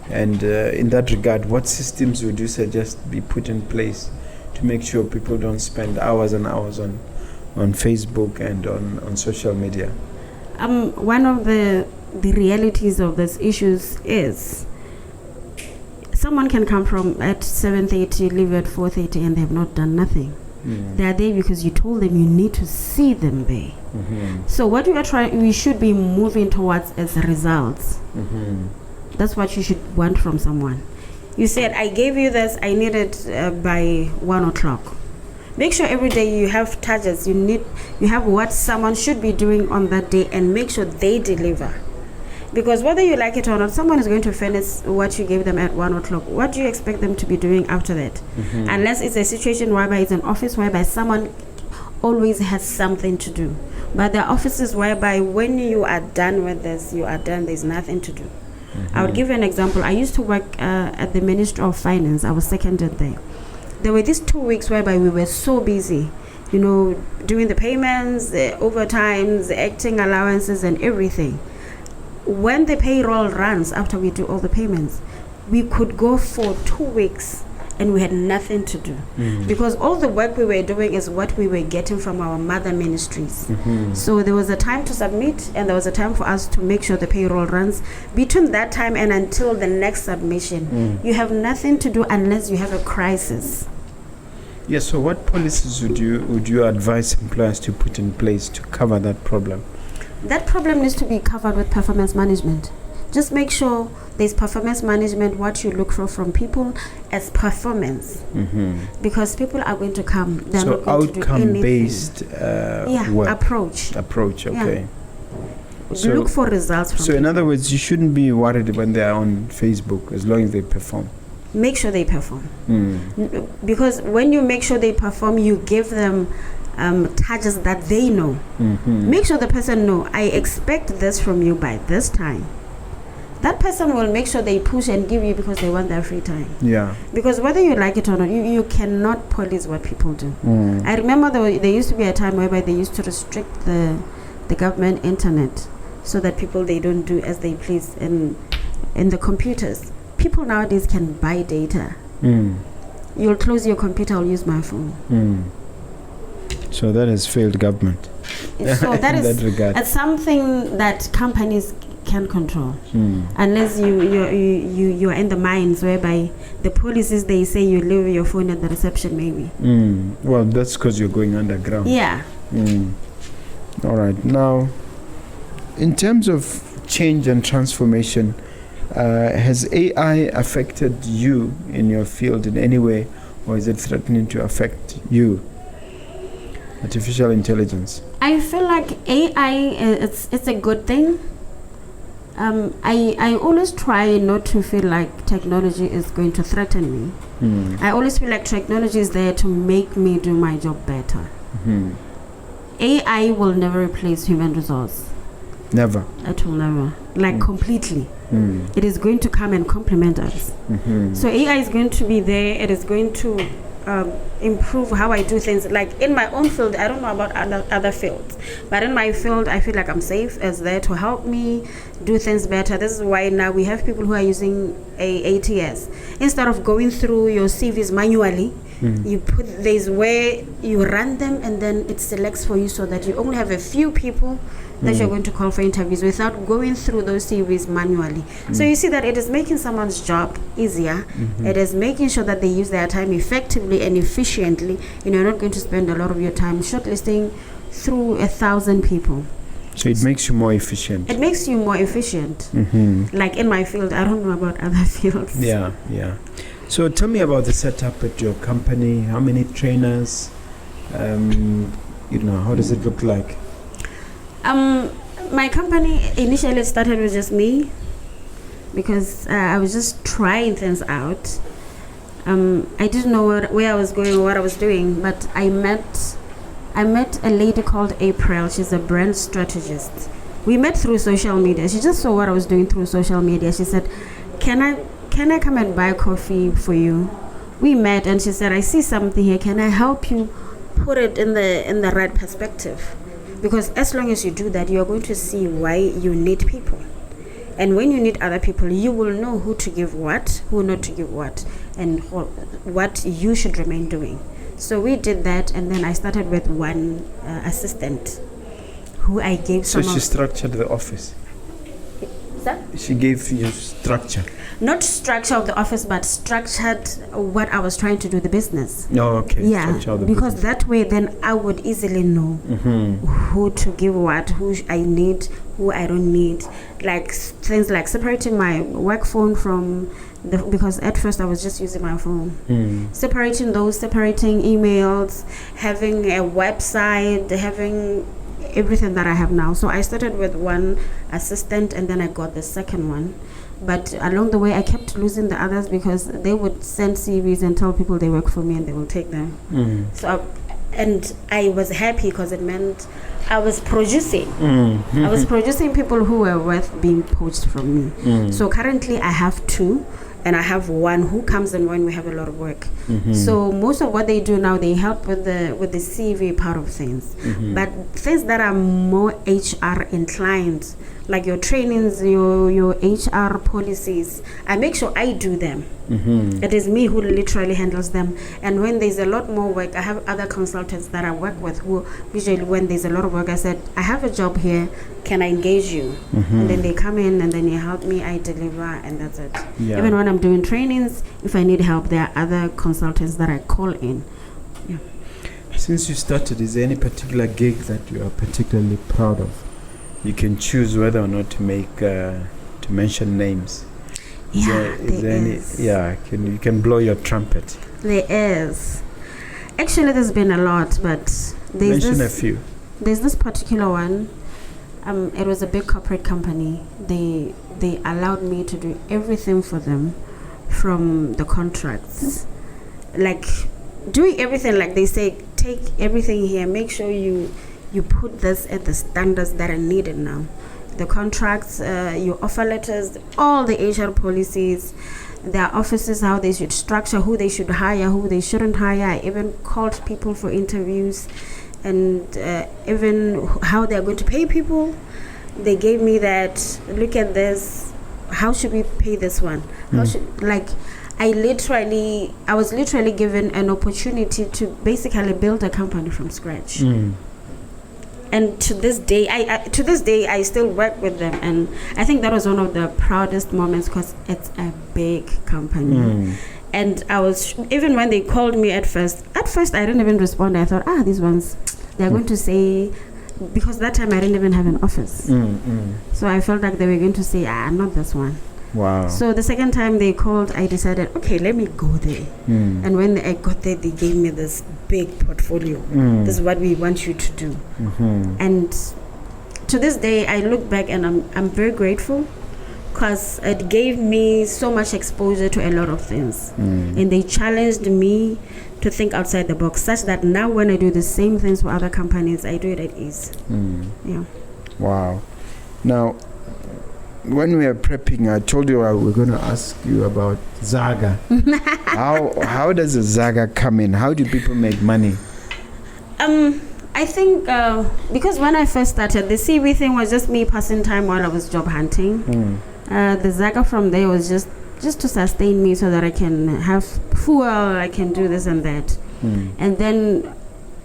And in that regard, what systems would you suggest be put in place to make sure people don't spend hours and hours on Facebook and on social media? One of the realities of these issues is someone can come from at 7:30, leave at 4:30, and they have not done nothing. They are there because you told them you need to see them there. So what we should be moving towards as results. That's what you should want from someone. You said, I gave you this, I need it by 1 o'clock. Make sure every day you have targets. You have what someone should be doing on that day, and make sure they deliver. Because whether you like it or not, someone is going to finish what you gave them at 1 o'clock. What do you expect them to be doing after that? Unless it's a situation whereby it's an office whereby someone always has something to do. But there are offices whereby when you are done with this, you are done. There's nothing to do. I would give you an example. I used to work at the Ministry of Finance. I was seconded there. There were these 2 weeks whereby we were so busy, doing the payments, the overtimes, the acting allowances, and everything. When the payroll runs, after we do all the payments, we could go for 2 weeks and we had nothing to do, because all the work we were doing is what we were getting from our mother ministries. So there was a time to submit, and there was a time for us to make sure the payroll runs. Between that time and until the next submission, you have nothing to do unless you have a crisis. Yes. So what policies would you advise employers to put in place to cover that problem? That problem needs to be covered with performance management. Just make sure there's performance management, what you look for from people as performance. Because people are going to come. They're so not going to do outcome-based work. Approach, okay. So look for results from So in people. other words, you shouldn't be worried when they are on Facebook as long as they perform. Make sure they perform. Because when you make sure they perform, you give them targets that they know. Make sure the person know, I expect this from you by this time. That person will make sure they push and give you because they want their free time. Because whether you like it or not, you cannot police what people do. I remember there used to be a time whereby they used to restrict the government internet so that people, they don't do as they please in the computers. People nowadays can buy data. You'll close your computer, I'll use my phone. So that has failed government. So that is that regard. It's something that companies can control, unless you're in the mines whereby the policies, they say you leave your phone at the reception maybe. Well, that's because you're going underground. All right. Now, in terms of change and transformation, has AI affected you in your field in any way, or is it threatening to affect you? Artificial intelligence. I feel like AI, it's a good thing. I always try not to feel like technology is going to threaten me. I always feel like technology is there to make me do my job better. AI will never replace human resource. Never. It will never. Like completely. It is going to come and complement us. So AI is going to be there. It is going to improve how I do things. Like in my own field, I don't know about other fields, but in my field, I feel like I'm safe as there to help me do things better. This is why now we have people who are using ATS. Instead of going through your CVs manually, you put there's where you run them and then it selects for you so that you only have a few people that you're going to call for interviews without going through those CVs manually. So you see that it is making someone's job easier. It is making sure that they use their time effectively and efficiently. You're not going to spend a lot of your time shortlisting through 1,000 people. So it makes you more efficient. It makes you more efficient. Like in my field, I don't know about other fields. Yeah. So tell me about the setup at your company. How many trainers? How does it look like? My company initially started with just me because I was just trying things out. I didn't know where I was going or what I was doing, but I met a lady called April. She's a brand strategist. We met through social media. She just saw what I was doing through social media. She said, can I come and buy coffee for you? We met and she said, I see something here. Can I help you put it in the right perspective? Because as long as you do that, you're going to see why you need people. And when you need other people, you will know who to give what, who not to give what, and what you should remain doing. So we did that, and then I started with one assistant who I gave some. So she structured the office? Sir? She gave you structure? Not structure of the office, but structured what I was trying to do, the business. Oh, okay. Yeah, because that way then I would easily know who to give what, who I need, who I don't need. Like things like separating my work phone from because at first I was just using my phone. Separating emails, having a website, having everything that I have now. So I started with one assistant and then I got the second one. But along the way, I kept losing the others because they would send CVs and tell people they work for me and they will take them. And I was happy because it meant I was producing. I was producing people who were worth being poached from me. So currently I have 2 and I have 1 who comes in when we have a lot of work. So most of what they do now, they help with the CV part of things. But things that are more HR inclined, like your trainings, your HR policies, I make sure I do them. It is me who literally handles them. And when there's a lot more work, I have other consultants that I work with who usually when there's a lot of work, I said, I have a job here, can I engage you? And then they come in and then you help me, I deliver, and that's it. Even when I'm doing trainings, if I need help, there are other consultants that I call in. Since you started, is there any particular gig that you are particularly proud of? You can choose whether or not to mention names. Is there any? Yeah, you can blow your trumpet. There is. Actually, there's been a lot, but mention a few. There's this particular one. It was a big corporate company. They allowed me to do everything for them, from the contracts, like doing everything. Like they say, take everything here. Make sure you put this at the standards that are needed now. The contracts, your offer letters, all the HR policies, their offices, how they should structure, who they should hire, who they shouldn't hire. I even called people for interviews, and even how they're going to pay people. They gave me that, look at this, how should we pay this one? How should, I was literally given an opportunity to basically build a company from scratch. And to this day, I still work with them, and I think that was one of the proudest moments because it's a big company. And I was, even when they called me at first I didn't even respond. I thought, these ones, they're going to say, because that time I didn't even have an office. So I felt like they were going to say, not this one. Wow. So the second time they called, I decided, okay, let me go there. And when I got there, they gave me this big portfolio. This is what we want you to do. And to this day, I look back and I'm very grateful because it gave me so much exposure to a lot of things. And they challenged me to think outside the box, such that now when I do the same things for other companies, I do it at ease. Yeah. Wow. Now, when we are prepping, I told you we're going to ask you about Zaga. How does a Zaga come in? How do people make money? I think because when I first started, the CV thing was just me passing time while I was job hunting. The Zaga from there was just to sustain me so that I can have fuel, I can do this and that. And then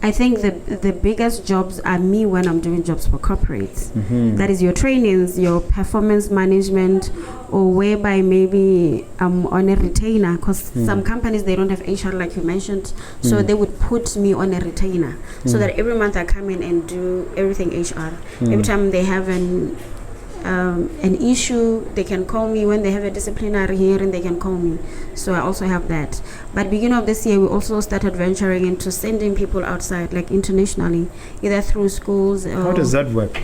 I think the biggest jobs are me when I'm doing jobs for corporates. That is your trainings, your performance management, or whereby maybe I'm on a retainer, because some companies, they don't have HR like you mentioned, so they would put me on a retainer so that every month I come in and do everything HR. Every time they have an issue, they can call me. When they have a disciplinary hearing, they can call me. So I also have that. But beginning of this year, we also started venturing into sending people outside, like internationally, either through schools. How does that work?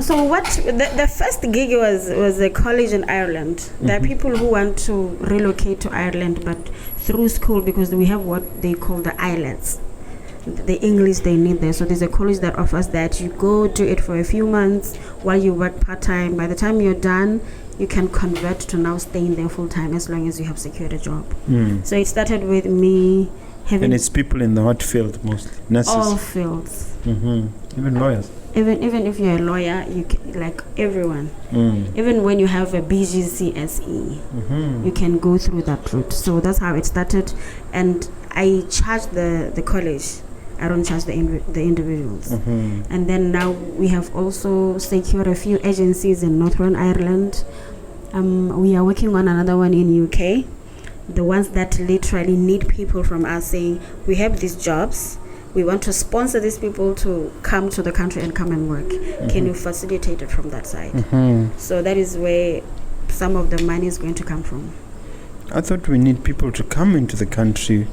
So what the first gig was a college in Ireland. There are people who want to relocate to Ireland, but through school, because we have what they call the IELTS. The English they need there. So there's a college that offers that. You go do it for a few months while you work part-time. By the time you're done, you can convert to now staying there full-time as long as you have secured a job. So it started with me having... And it's people in the hot field mostly? Nurses? All fields. Even lawyers? Even if you're a lawyer, you can, like everyone. Even when you have a BGCSE, you can go through that route. So that's how it started. And I charge the college. I don't charge the individuals. And then now we have also secured a few agencies in Northern Ireland. We are working on another one in UK. The ones that literally need people from us, saying, we have these jobs. We want to sponsor these people to come to the country and come and work. Can you facilitate it from that side? So that is where some of the money is going to come from. I thought we need people to come into the country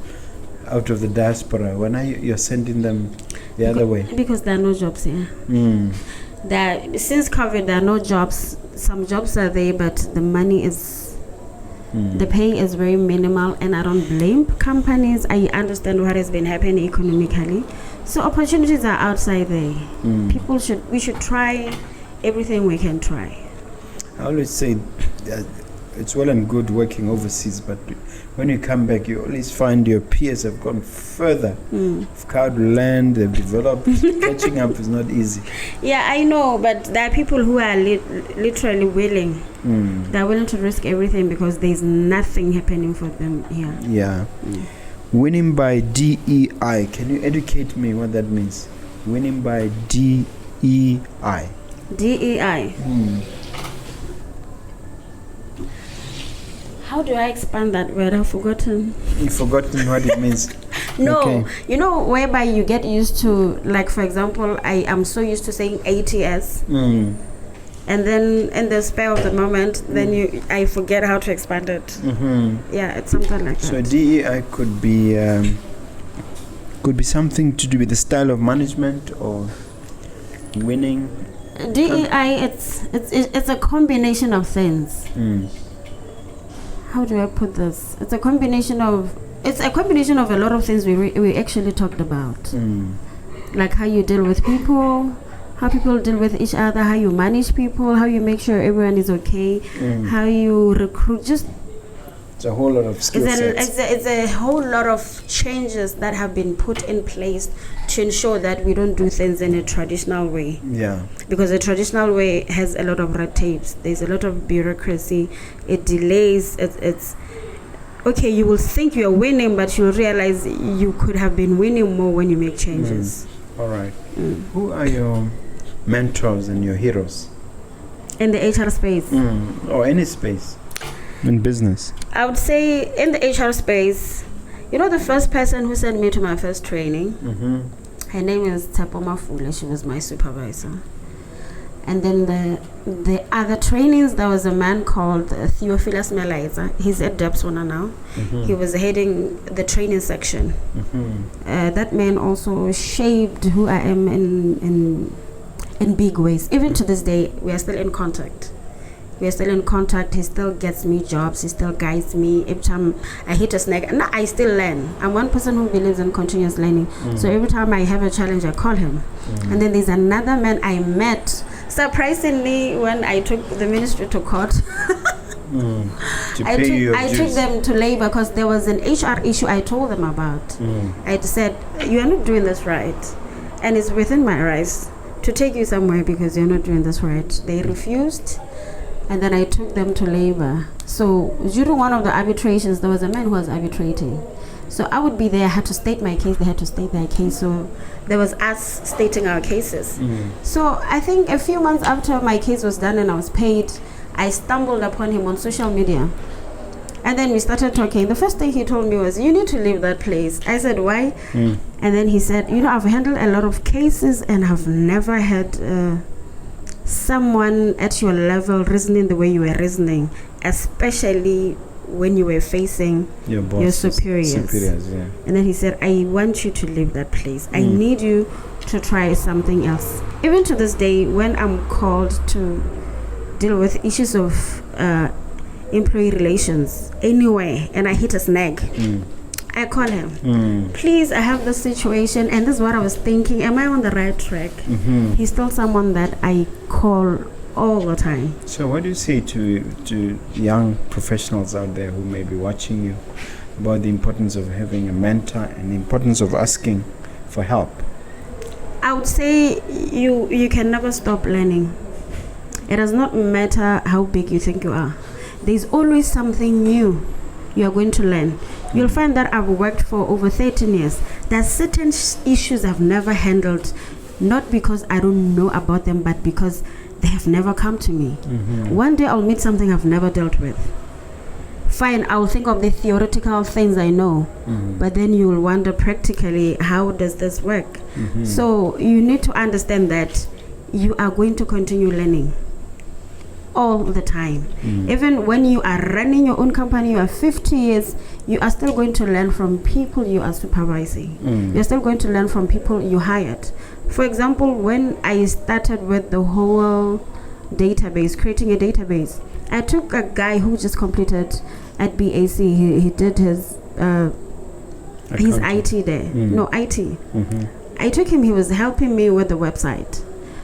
out of the diaspora. When you're sending them the other way? Because there are no jobs here. Since COVID, there are no jobs. Some jobs are there, but the money is... The pay is very minimal, and I don't blame companies. I understand what has been happening economically. So opportunities are outside there. We should try everything we can try. I always say that it's well and good working overseas, but when you come back, you always find your peers have gone further. They've covered land, they've developed. Catching up is not easy. Yeah, I know, but there are people who are literally willing. They're willing to risk everything because there's nothing happening for them here. Yeah. Winning by DEI. Can you educate me what that means? Winning by DEI. DEI. How do I expand that word? I've forgotten. You've forgotten what it means. No, okay. You know, whereby you get used to, like, for example, I am so used to saying ATS. And then in the spare of the moment, then I forget how to expand it. Yeah, it's something like that. So DEI could be something to do with the style of management or winning. DEI, it's a combination of things. How do I put this? It's a combination of a lot of things we actually talked about. Like how you deal with people, how people deal with each other, how you manage people, how you make sure everyone is okay, how you recruit. Just it's a whole lot of skill sets. It's a whole lot of changes that have been put in place to ensure that we don't do things in a traditional way. Yeah. Because the traditional way has a lot of red tapes. There's a lot of bureaucracy. It delays. It's okay. You will think you're winning, but you'll realize you could have been winning more when you make changes. All right. Who are your mentors and your heroes? In the HR space. Or any space. In business. I would say in the HR space, you know, the first person who sent me to my first training, her name is Tapoma Fule. She was my supervisor. And then the other trainings, there was a man called Theophilus Melaiza. He's at Depswana now. He was heading the training section. That man also shaped who I am in big ways. Even to this day, we are still in contact. He still gets me jobs. He still guides me. Every time I hit a snag, and I still learn. I'm one person who believes in continuous learning. So every time I have a challenge, I call him. And then there's another man I met Surprisingly, when I took the ministry to court, I took them to labor because there was an HR issue I told them about. I said, you are not doing this right, and it's within my rights to take you somewhere because you're not doing this right. They refused, and then I took them to labor. So during one of the arbitrations, there was a man who was arbitrating. So I would be there, I had to state my case, they had to state their case. So there was us stating our cases. So I think a few months after my case was done and I was paid, I stumbled upon him on social media. And then we started talking. The first thing he told me was, you need to leave that place. I said, why? And then he said, I've handled a lot of cases and have never had someone at your level reasoning the way you were reasoning, especially when you were facing your superiors. And then he said, I want you to leave that place. I need you to try something else. Even to this day, when I'm called to deal with issues of employee relations anywhere and I hit a snag, I call him. Please, I have this situation and this is what I was thinking. Am I on the right track? He's still someone that I call all the time. So what do you say to young professionals out there who may be watching you about the importance of having a mentor and the importance of asking for help? I would say you can never stop learning. It does not matter how big you think you are. There's always something new you are going to learn. You'll find that I've worked for over 13 years. There's certain issues I've never handled, not because I don't know about them, but because they have never come to me. One day I'll meet something I've never dealt with. Fine, I'll think of the theoretical things I know, but then you'll wonder practically, how does this work? So you need to understand that you are going to continue learning all the time. Even when you are running your own company, you are 50 years, you are still going to learn from people you are supervising. You're still going to learn from people you hired. For example, when I started with the whole database, creating a database, I took a guy who just completed at BAC. He did his IT there. No, IT. I took him, he was helping me with the website.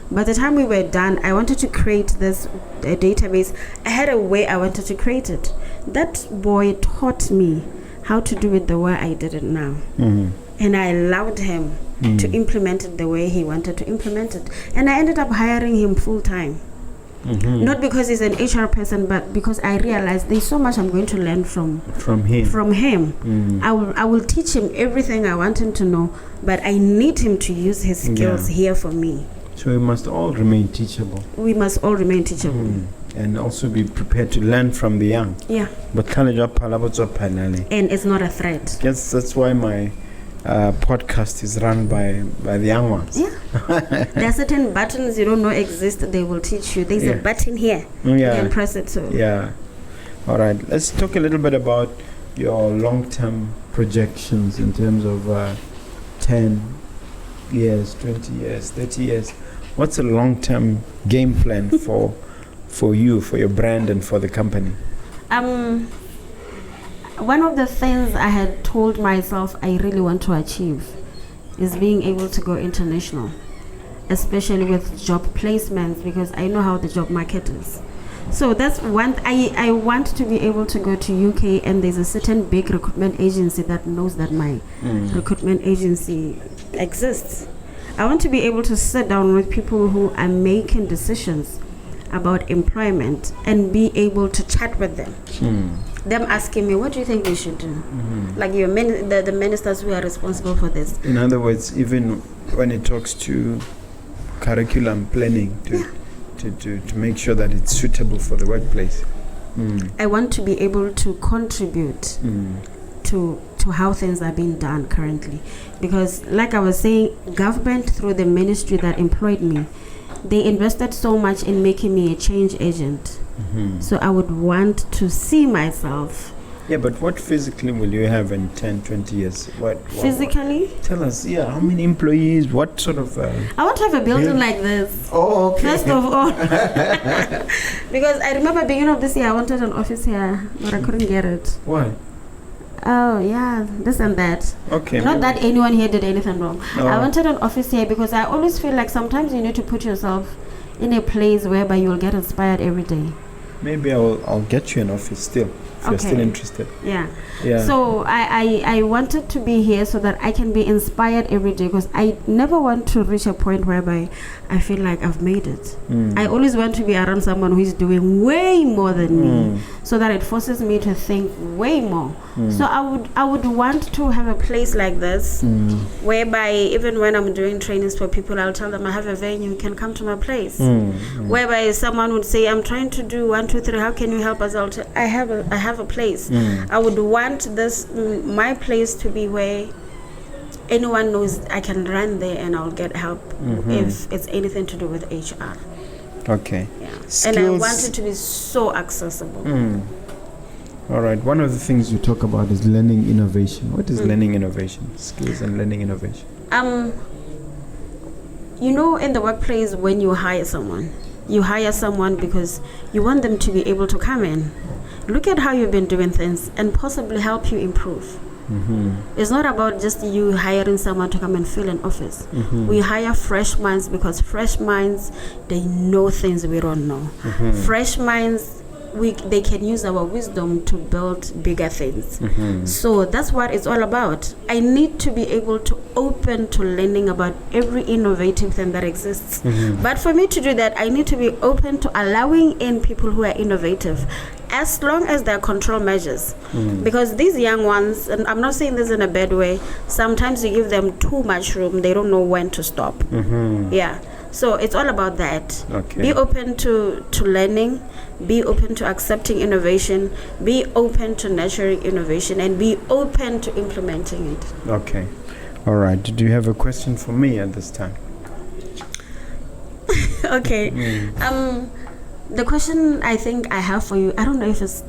By the time we were done, I wanted to create this database. I had a way I wanted to create it. That boy taught me how to do it the way I did it now. And I allowed him to implement it the way he wanted to implement it. And I ended up hiring him full time. Not because he's an HR person, but because I realized there's so much I'm going to learn from him. I will teach him everything I want him to know, but I need him to use his skills here for me. So we must all remain teachable. We must all remain teachable. And also be prepared to learn from the young. Yeah. But and it's not a threat. Yes, that's why my podcast is run by the young ones. Yeah. There are certain buttons you don't know exist. They will teach you. There's a button here. You can press it. So. Yeah. All right. Let's talk a little bit about your long-term projections in terms of 10 years, 20 years, 30 years. What's a long-term game plan for you, for your brand, and for the company? One of the things I had told myself I really want to achieve is being able to go international, especially with job placements, because I know how the job market is. So that's one. I want to be able to go to UK, and there's a certain big recruitment agency that knows that my recruitment agency exists. I want to be able to sit down with people who are making decisions about employment and be able to chat with them. Them asking me, what do you think we should do? Like the ministers who are responsible for this. In other words, even when it talks to curriculum planning, to make sure that it's suitable for the workplace. I want to be able to contribute to how things are being done currently. Because like I was saying, government through the ministry that employed me, they invested so much in making me a change agent. So I would want to see myself. Yeah, but what physically will you have in 10, 20 years? What physically? Tell us, how many employees, what sort of... I want to have a building like this. Oh, okay. First of all. Because I remember beginning of this year, I wanted an office here, but I couldn't get it. Why? Oh, yeah, this and that. Okay. Not that anyone here did anything wrong. I wanted an office here because I always feel like sometimes you need to put yourself in a place whereby you'll get inspired every day? Maybe I'll get you an office still, if you're still interested. Yeah. Yeah. So I wanted to be here so that I can be inspired every day, because I never want to reach a point whereby I feel like I've made it. I always want to be around someone who is doing way more than me, so that it forces me to think way more. So I would want to have a place like this, whereby even when I'm doing trainings for people, I'll tell them I have a venue, you can come to my place. Whereby someone would say, I'm trying to do 1, 2, 3, how can you help us? I have a place. I would want this my place to be where anyone knows I can run there and I'll get help if it's anything to do with HR. Okay. Yeah. Skills. And I want it to be so accessible. All right. One of the things you talk about is learning innovation. What is learning innovation? Skills and learning innovation. In the workplace, when you hire someone because you want them to be able to come in, look at how you've been doing things, and possibly help you improve. It's not about just you hiring someone to come and fill an office. We hire fresh minds because fresh minds, they know things we don't know. Fresh minds, they can use our wisdom to build bigger things. So that's what it's all about. I need to be able to open to learning about every innovative thing that exists. But for me to do that, I need to be open to allowing in people who are innovative, as long as there are control measures. Because these young ones, and I'm not saying this in a bad way, sometimes you give them too much room, they don't know when to stop. Yeah. So it's all about that. Okay. Be open to learning, be open to accepting innovation, be open to nurturing innovation, and be open to implementing it. Okay. All right. Do you have a question for me at this time? Okay. The question I think I have for you, I don't know if it's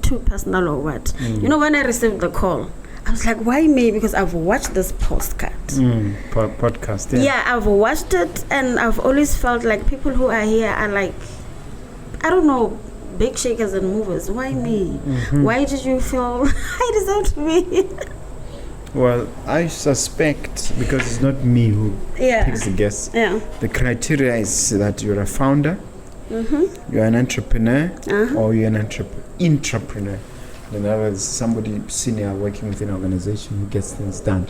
too personal or what. When I received the call, I was like, why me? Because I've watched this postcard. Podcast, yeah. Yeah, I've watched it, and I've always felt like people who are here are like, I don't know, big shakers and movers. Why me? Why did you feel I deserve to be? Well, I suspect, because it's not me who picks the guests. Yeah. The criteria is that you're a founder, you're an entrepreneur, or you're an intrapreneur. In other words, somebody senior working within an organization who gets things done.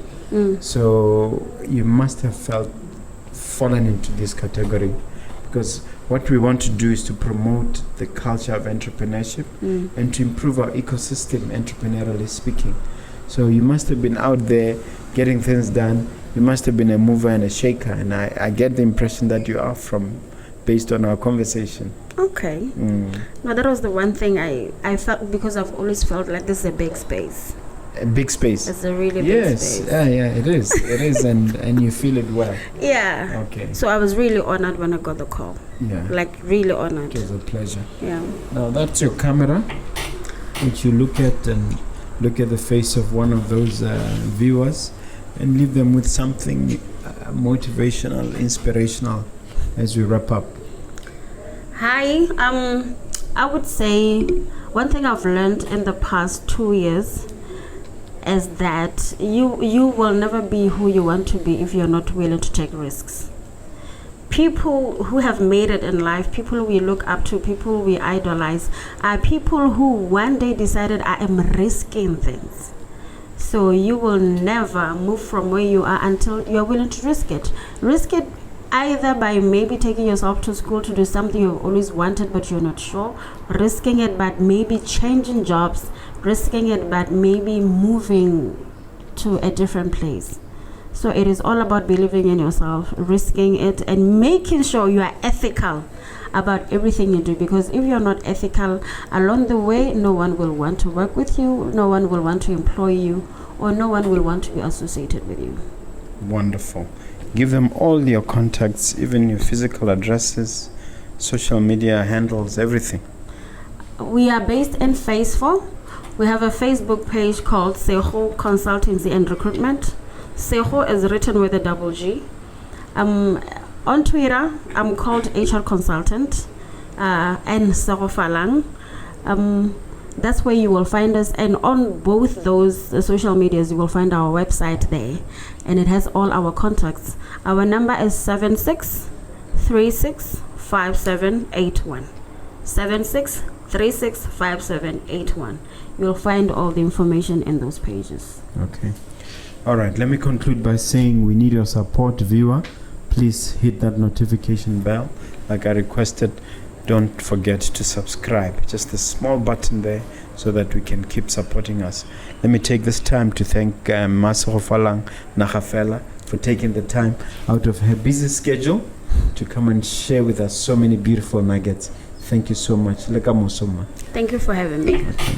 So you must have fallen into this category, because what we want to do is to promote the culture of entrepreneurship and to improve our ecosystem, entrepreneurially speaking. So you must have been out there getting things done. You must have been a mover and a shaker, and I get the impression that you are based on our conversation. Okay. No, that was the one thing I felt, because I've always felt like this is a big space. A big space. It's a really big space. Yeah, it is. It is, and you feel it well. Yeah. Okay. So I was really honored when I got the call. Yeah. Like, really honored. It was a pleasure. Yeah. Now that's your camera, which you look at and look at the face of one of those viewers and leave them with something motivational, inspirational as we wrap up. Hi. I would say one thing I've learned in the past 2 years is that you will never be who you want to be if you're not willing to take risks. People who have made it in life, people we look up to, people we idolize, are people who one day decided, I am risking things. So you will never move from where you are until you're willing to risk it. Risk it either by maybe taking yourself to school to do something you've always wanted but you're not sure, risking it but maybe changing jobs, risking it but maybe moving to a different place. So it is all about believing in yourself, risking it, and making sure you are ethical about everything you do, because if you're not ethical along the way, no one will want to work with you, no one will want to employ you, or no one will want to be associated with you. Wonderful. Give them all your contacts, even your physical addresses, social media handles, everything. We are based in Phase 4. We have a Facebook page called Seggo Consultancy and Recruitment. Seggo is written with a double G. On Twitter, I'm called HR Consultant and Segofalang. That's where you will find us, and on both those social medias you will find our website there, and it has all our contacts. Our number is 76 763781. 76365781. You'll find all the information in those pages. Okay. All right. Let me conclude by saying we need your support, viewer. Please hit that notification bell. Like I requested, don't forget to subscribe. Just a small button there so that we can keep supporting us. Let me take this time to thank Segofalang Nagafela for taking the time out of her busy schedule to come and share with us so many beautiful nuggets. Thank you so much. Thank you for having me. Okay.